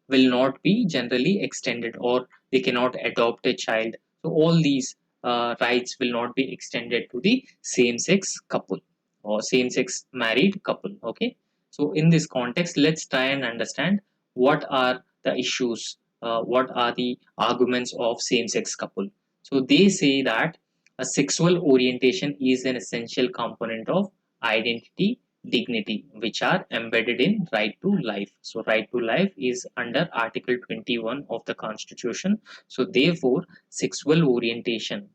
will not be generally extended, or they cannot adopt a child. So all these rights will not be extended to the same-sex couple or same-sex married couple. Okay. So in this context, let's try and understand what are the issues, what are the arguments of same-sex couple. So they say that a sexual orientation is an essential component of identity, dignity, which are embedded in right to life. So right to life is under Article 21 of the Constitution. So therefore, sexual orientation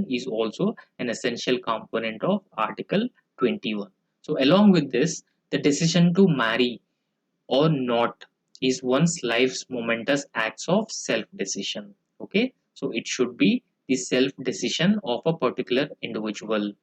is also an essential component of Article 21. So along with this, the decision to marry or not is one's life's momentous acts of self-decision. Okay, so it should be the self-decision of a particular individual,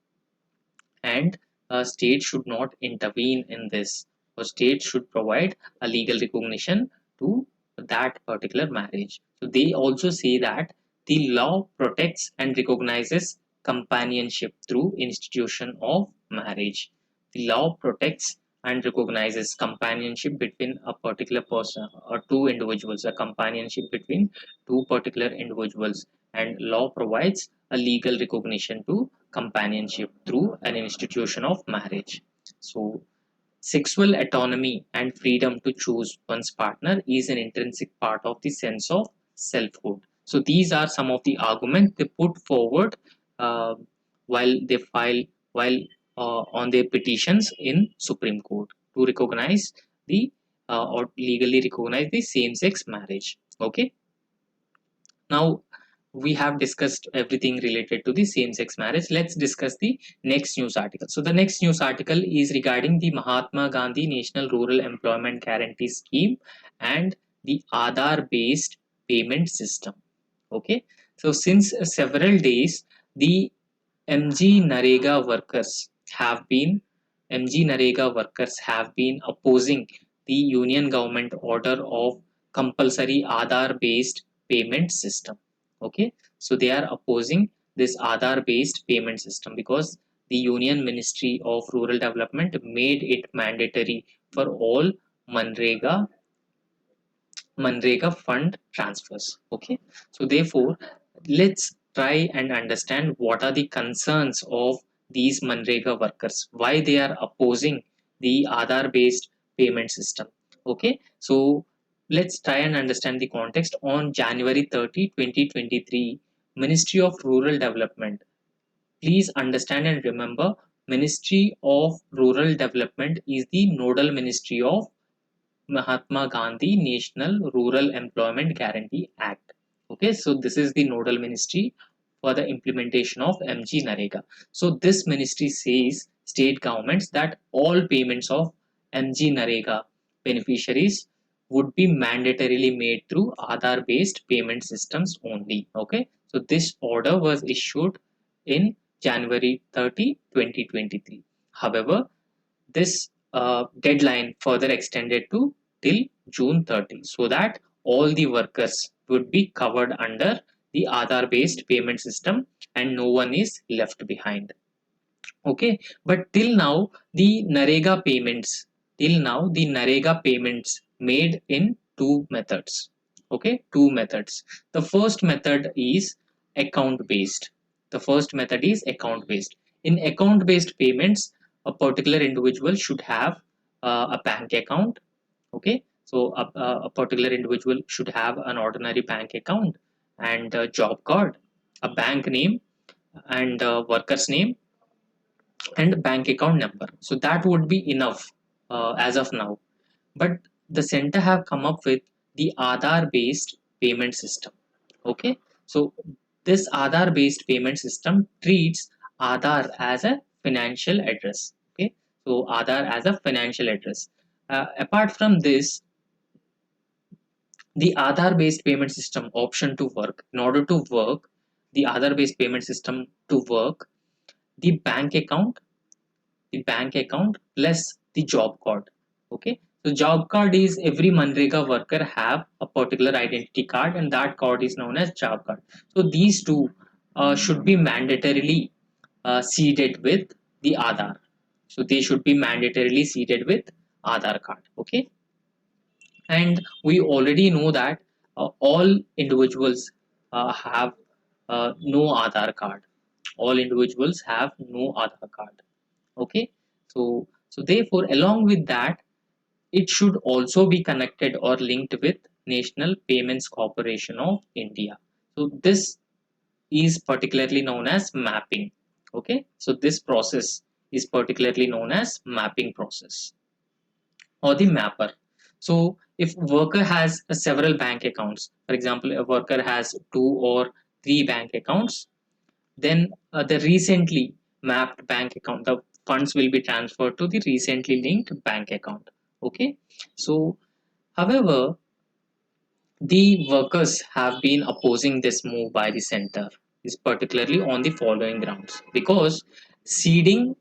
and a state should not intervene in this. A state should provide a legal recognition to that particular marriage. So they also say that the law protects and recognizes companionship through institution of marriage. The law protects and recognizes companionship between a particular person or two individuals, a companionship between two particular individuals, and law provides a legal recognition to companionship through an institution of marriage. So sexual autonomy and freedom to choose one's partner is an intrinsic part of the sense of selfhood. So these are some of the arguments they put forward uh, while they file while on their petitions in Supreme Court to recognize the or legally recognize the same-sex marriage. Okay. Now we have discussed everything related to the same-sex marriage. Let's discuss the next news article. So the next news article is regarding the Mahatma Gandhi National Rural Employment Guarantee Scheme and the Aadhaar-based payment system. Okay. So since several days, the MG Narega workers have been MG Narega workers have been opposing the union government order of compulsory Aadhaar based payment system. Okay, so they are opposing this Aadhaar based payment system because the Union Ministry of Rural Development made it mandatory for all Manrega Manrega fund transfers. Okay, so therefore, let's try and understand what are the concerns of these Manrega workers, why they are opposing the Aadhaar based payment system. Okay, so let's try and understand the context. On January 30, 2023, Ministry of Rural Development. Please understand and remember, Ministry of Rural Development is the nodal ministry of Mahatma Gandhi National Rural Employment Guarantee Act. Okay, so this is the nodal ministry for the implementation of MG Narega. So this ministry says state governments that all payments of MG Narega beneficiaries would be mandatorily made through Aadhaar based payment systems only. Okay, so this order was issued in January 30, 2023. However, this deadline further extended to till June 30 so that all the workers would be covered under the Aadhaar based payment system and no one is left behind. Okay, but till now the Narega payments made in two methods. Okay, two methods. The first method is account based. The first method is account based. In account based payments, a particular individual should have a bank account. Okay, so a particular individual should have an ordinary bank account and a job card, a bank name, and a worker's name and bank account number. So that would be enough as of now. But the center have come up with the Aadhaar based payment system. Okay, so this Aadhaar based payment system treats Aadhaar as a financial address. Okay, so Aadhaar as a financial address. Apart from this, the Aadhaar based payment system option to work, in order to work, the Aadhaar based payment system to work, the bank account plus the job card. Okay, so job card is every Manrega worker have a particular identity card and that card is known as job card. So these two should be mandatorily seeded with the Aadhaar. So they should be mandatorily seeded with Aadhaar card. Okay, and we already know that all individuals have no Aadhaar card. All individuals have no Aadhaar card. Okay, so therefore along with that it should also be connected or linked with National Payments Corporation of India. So this is particularly known as mapping. Okay, so this process is particularly known as mapping process or the mapper. So if worker has several bank accounts, for example a worker has two or three bank accounts, then the recently mapped bank account, the funds will be transferred to the recently linked bank account. Okay, so however, the workers have been opposing this move by the center, is particularly on the following grounds. Because seeding,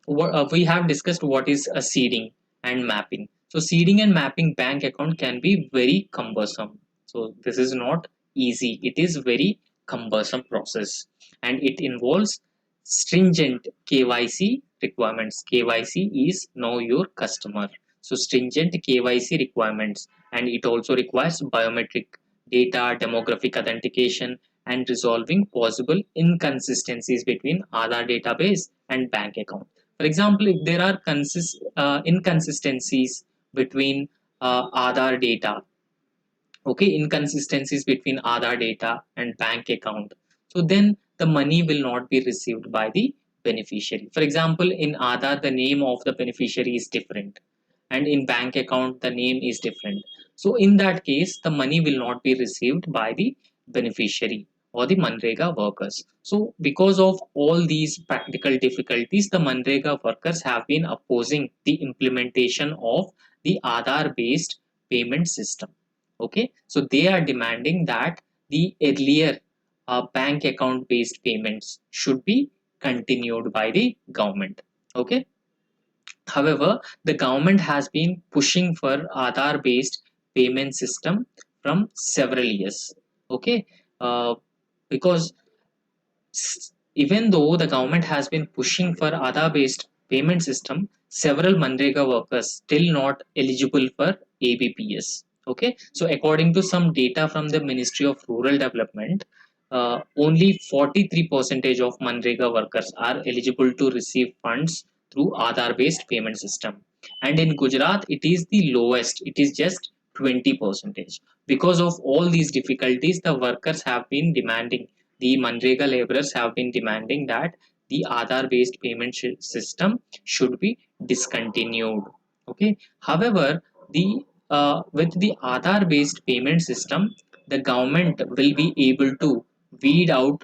we have discussed what is a seeding and mapping. So seeding and mapping bank account can be very cumbersome. So this is not easy. It is very cumbersome process and it involves stringent KYC requirements. KYC is know your customer. So stringent KYC requirements, and it also requires biometric data, demographic authentication, and resolving possible inconsistencies between Aadhaar database and bank account. For example, if there are inconsistencies between Aadhaar data, okay, inconsistencies between Aadhaar data and bank account, so then the money will not be received by the beneficiary. For example, in Aadhaar the name of the beneficiary is different, and in bank account the name is different. So in that case the money will not be received by the beneficiary or the Manrega workers. So because of all these practical difficulties, the Manrega workers have been opposing the implementation of the Aadhaar based payment system. Okay, so they are demanding that the earlier bank account based payments should be continued by the government. Okay, however, the government has been pushing for Aadhaar based payment system from several years. Okay, because even though the government has been pushing for Aadhaar based payment system, several Manrega workers still not eligible for ABPS. Okay, so according to some data from the Ministry of Rural Development, only 43 percentage of Manrega workers are eligible to receive funds through Aadhaar based payment system. And in Gujarat, it is the lowest, it is just 20 percentage. Because of all these difficulties, the workers have been demanding, the Manrega laborers have been demanding that the Aadhaar based payment system should be discontinued. Okay. However, the with the Aadhaar based payment system, the government will be able to weed out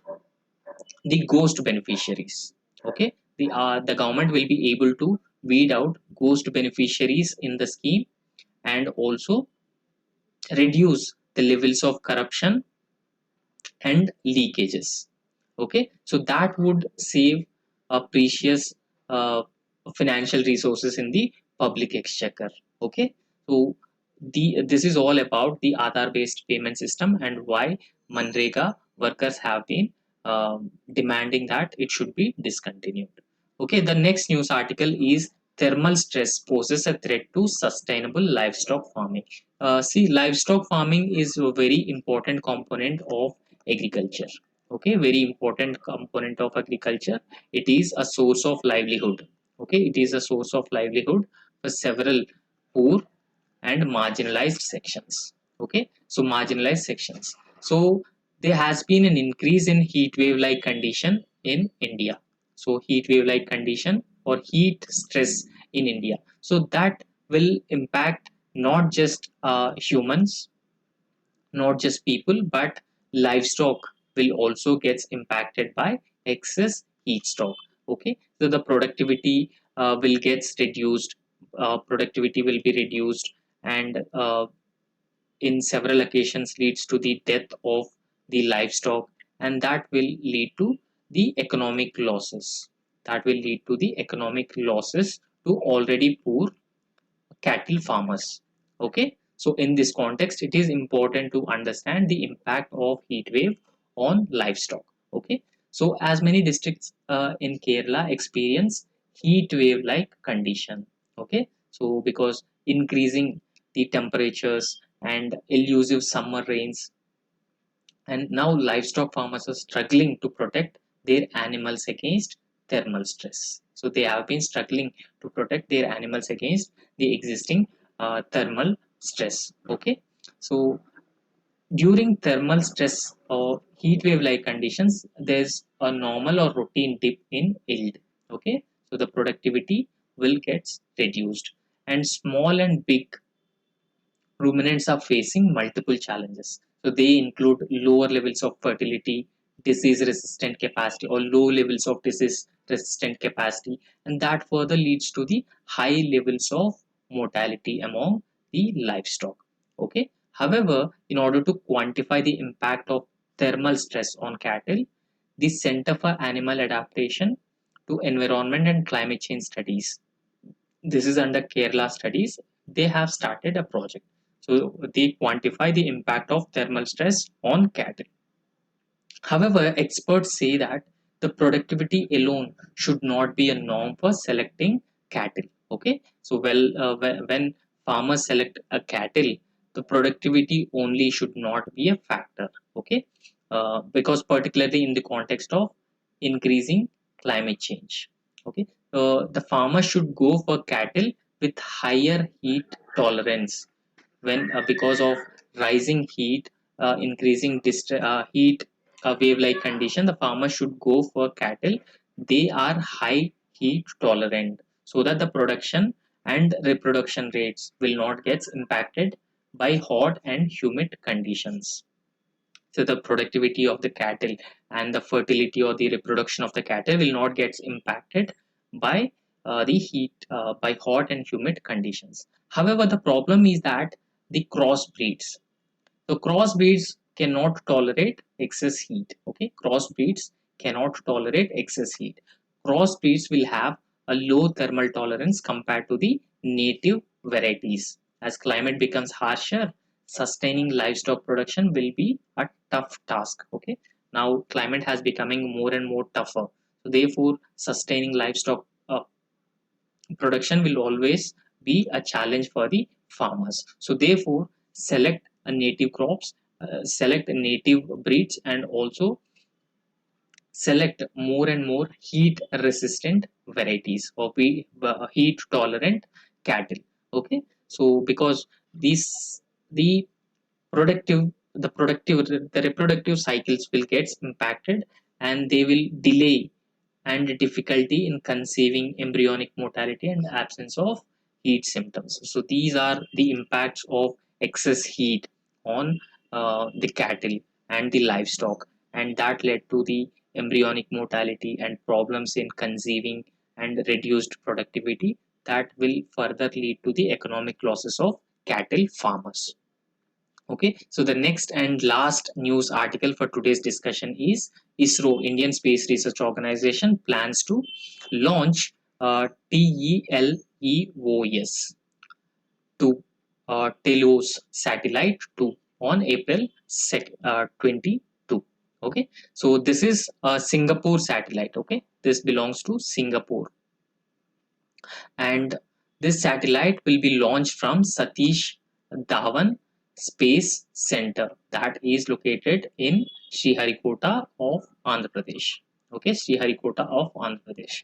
the ghost beneficiaries. Okay, the government will be able to weed out ghost beneficiaries in the scheme, and also reduce the levels of corruption and leakages. Okay, so that would save a precious financial resources in the public exchequer. Okay, so this is all about the Aadhaar based payment system and why Manrega workers have been demanding that it should be discontinued. Okay, the next news article is thermal stress poses a threat to sustainable livestock farming. See, livestock farming is a very important component of agriculture. Okay, very important component of agriculture. It is a source of livelihood. Okay, it is a source of livelihood for several poor and marginalized sections. Okay, so marginalized sections. So there has been an increase in heat wave like condition in India. So heat wave like condition or heat stress in India, so that will impact not just humans, not just people, but livestock will also gets impacted by excess heat stroke. Okay, so the productivity will gets reduced, productivity will be reduced, and in several occasions leads to the death of the livestock, and that will lead to the economic losses, that will lead to the economic losses to already poor cattle farmers. Okay, so in this context, it is important to understand the impact of heat wave on livestock. Okay, so as many districts in Kerala experience heat wave like condition. Okay, so because increasing the temperatures and elusive summer rains, and now livestock farmers are struggling to protect their animals against thermal stress. So they have been struggling to protect their animals against the existing thermal stress. Okay, so during thermal stress or heat wave like conditions, there's a normal or routine dip in yield. Okay, so the productivity will get reduced, and small and big ruminants are facing multiple challenges. So they include lower levels of fertility, disease resistant capacity, or low levels of disease resistant capacity, and that further leads to the high levels of mortality among the livestock. Okay. However, in order to quantify the impact of thermal stress on cattle, the Center for Animal Adaptation to Environment and Climate Change Studies, this is under Kerala Studies, they have started a project. So they quantify the impact of thermal stress on cattle. However, experts say that the productivity alone should not be a norm for selecting cattle. Okay, so when farmers select a cattle, the productivity only should not be a factor. Okay, because particularly in the context of increasing climate change. Okay, the farmer should go for cattle with higher heat tolerance when because of rising heat, increasing heat wave-like condition. The farmer should go for cattle. They are high heat tolerant, so that the production and reproduction rates will not get impacted by hot and humid conditions. So the productivity of the cattle and the fertility or the reproduction of the cattle will not get impacted by the heat, by hot and humid conditions. However, the problem is that the crossbreeds. So crossbreeds cannot tolerate excess heat. Okay, crossbreeds cannot tolerate excess heat. Crossbreeds will have a low thermal tolerance compared to the native varieties. As climate becomes harsher, sustaining livestock production will be a tough task. Okay, now climate has becoming more and more tougher. So therefore, sustaining livestock production will always be a challenge for the farmers. So therefore, select a native crops, select native breeds, and also select more and more heat resistant varieties or heat tolerant cattle. Okay, so because these the the reproductive cycles will get impacted, and they will delay and difficulty in conceiving, embryonic mortality, and absence of heat symptoms. So these are the impacts of excess heat on the cattle and the livestock, and that led to the embryonic mortality and problems in conceiving and reduced productivity that will further lead to the economic losses of cattle farmers. Okay, so the next and last news article for today's discussion is ISRO, Indian Space Research Organization, plans to launch TELEOS to Telos satellite 2 on April 22. Okay, so this is a Singapore satellite. Okay, this belongs to Singapore, and this satellite will be launched from Satish Dhawan Space Center that is located in Sriharikota of Andhra Pradesh. Okay, Sriharikota of Andhra Pradesh,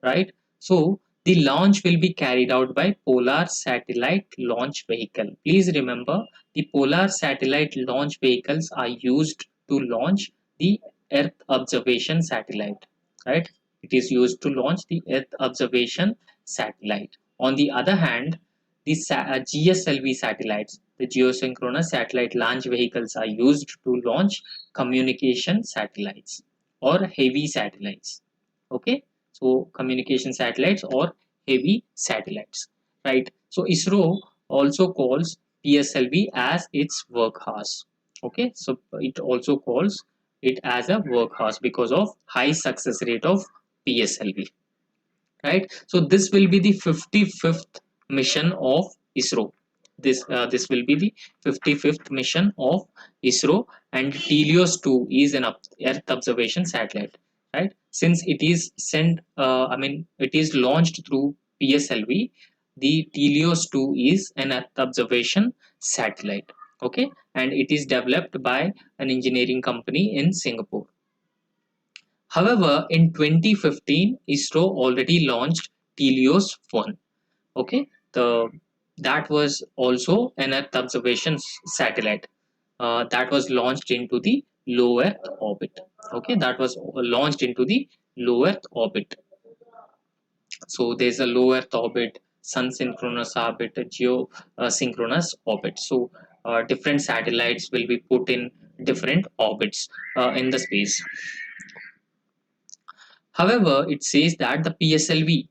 right? So the launch will be carried out by Polar Satellite Launch Vehicle. Please remember, the Polar Satellite Launch Vehicles are used to launch the Earth Observation Satellite, right? It is used to launch the Earth Observation Satellite. On the other hand, the GSLV satellites, the Geosynchronous Satellite Launch Vehicles, are used to launch communication satellites or heavy satellites. Okay, so communication satellites or heavy satellites, right? So ISRO also calls PSLV as its workhorse. Okay, so it also calls it as a workhorse because of high success rate of PSLV, right? So this will be the 55th mission of ISRO. This will be the 55th mission of ISRO, and Helios 2 is an Earth observation satellite, right? Since it is it is launched through PSLV, the Helios 2 is an Earth observation satellite. Okay, and it is developed by an engineering company in Singapore. However, in 2015, ISRO already launched Helios 1. Okay, the that was also an Earth observation satellite that was launched into the low Earth orbit. Okay, that was launched into the low Earth orbit. So there's a low Earth orbit, sun synchronous orbit, a geosynchronous orbit. So different satellites will be put in different orbits in the space. However, it says that the PSLV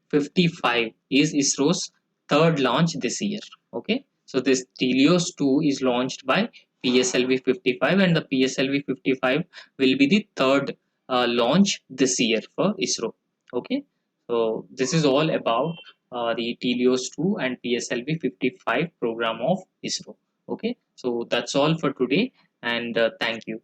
55 is ISRO's third launch this year. Okay, so this Helios 2 is launched by PSLV 55, and the PSLV 55 will be the third launch this year for ISRO. Okay, so this is all about the Helios 2 and PSLV 55 program of ISRO. Okay, so that's all for today, and thank you.